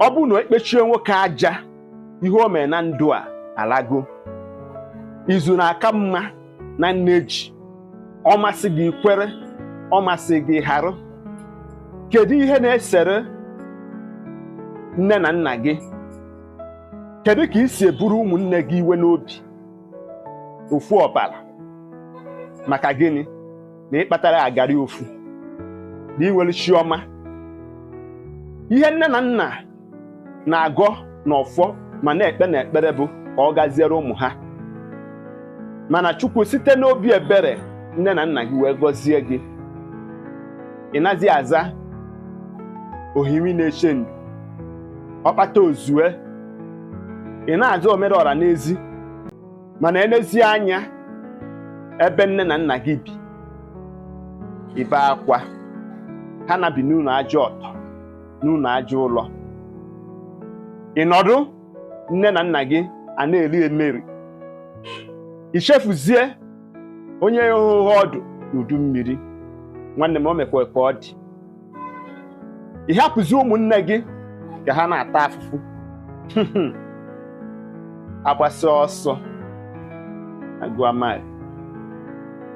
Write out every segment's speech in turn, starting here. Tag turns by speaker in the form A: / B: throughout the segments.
A: ọ bụ na ekpechie nwoke aja ihe o mere na ndụ a alago. Izu na-aka mma na nne ji, ọ masị gị kwere, ọ masị gị harụ. Kedu ihe na-esere nne na nna gị? Kedu ka isi eburu ụmụnne gị iwe n'obi? Ofu ọbara. Maka gịnị? Na ịkpatara agari ofu, na inwere chiọma. Ihe nne na nna na-agọ n'ọfọ ma na-ekpe n'ekpere bụ ka ọ gaziere ụmụ ha. Mana Chukwu site n'obi ebere nne na nna gị wee gọzie gị. Ị naghị aza ohiri na-eche ndụ, ọkpata ozue. Ị na-aza omere ọra n'ezi, mana elezie anya ebe nne na nna gị bi, ibe akwa. Ha na-bi n'ụlọ aja ọtọ, n'ụlọ aja ụlọ. Ị nọdụ, nne na nna gị a na-eri emeri. Ichefuzie onye hụghị ọdụ n'udu mmiri. Nwanne m, o mekwa ka ọ dị. Ị hapụzi ụmụnne gị ka ha na-ata afụfụ. Agbasi ọsọ agụ amaghị.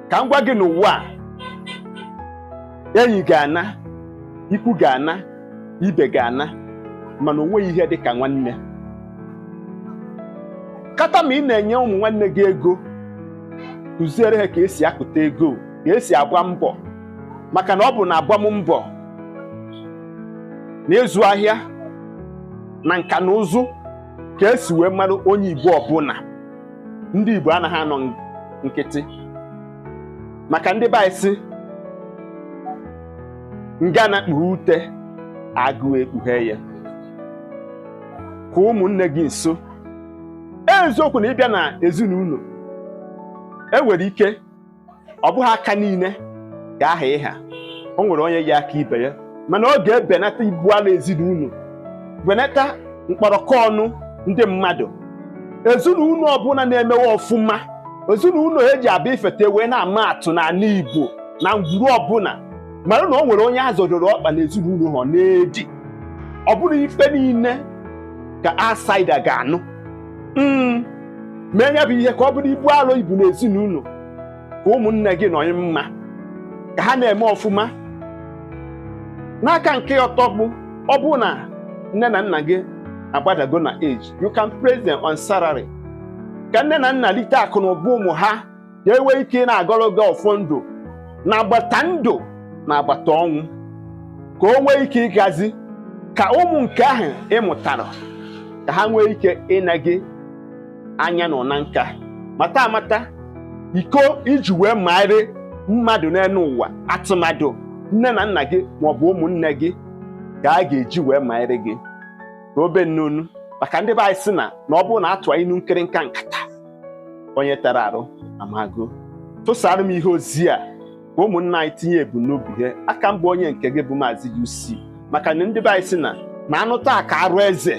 A: Ka m gwa gị n'ụwa a, enyi ga-ana, ikwu ga-ana, ibe ga-ana, mana o nweghị ihe dị ka nwanne. Kata ma ị na-enye ụmụ nwanne gị ego, kụziere ha ka esi akụta ego, ka esi agba mbọ. Maka na ọ bụ na agbam mbọ na ịzụ ahịa na nka na ụzụ ka esi wee mara onye Igbo ọbụla. Ndị Igbo anaghị anọ nkịtị. Maka ndị be anyị sị nga na-akpughe ute agụ ekpughe ya. Ka ụmụnne gị nso. Eziokwu na ịbịa na ezinụlọ, enwere ike ọ bụghị aka niile ka aha ịha. O nwere onye ya aka ibe ya, mana ọ ga-ebenata ibu ala ezinụlọ, benata mkpọrọkọ ọnụ ndị mmadụ. Ezinụlọ ọbụla na-emewe ọfụma, ezinụlọ eji abịa ifete wee na-ama atụ n'ala Igbo na ngwuru ọbụla, mara na o nwere onye azọdoro ọkpa na ezinụlọ ha na-edi. Ọ bụrụ ife niile ka outsider ga-anụ. Mee ya bụ ihe ka ọ bụrụ ibu alụ ibu n'ezinụlọ, ka ụmụnne gị nọrọ mma, ka ha na-eme ọfụma. N'aka nke ọtọ bụ ọ bụ na nne na nna gị agbadago na age, you can praise them on salary. Ka nne na nna lite akụ na ụba ụmụ ha ka enwee ike na-agọrọ gị ọfọ ndụ na agbata ndụ na agbata ọnwụ, ka o nwee ike ịgazi, ka ụmụ nke ahụ ịmụtara ka ha nwee ike ịna gị anya na ụna nka. Mata amata iko iji wee maara mmadụ n'elu ụwa, atụmadụ nne na nna gị maọbụ ụmụnne gị ka a ga-eji wee maara gị. Ka obe nnunu, maka ndị be anyị sị na ọ bụrụ na atụọ inu nkịrịnka nkata, onye tara arụ amago. Tụsara m ihe ozi a ka ụmụnna anyị tinye ebumnobi ha. Aka mbụ onye nke gị bụ Maazi-UC. Maka na ndị be anyị sị na ma anụta ka arụ eze,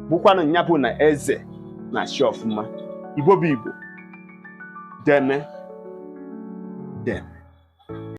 A: bụkwanụ nya bụ na eze na-achị ọfụma. Igbo bụ Igbo. Deme.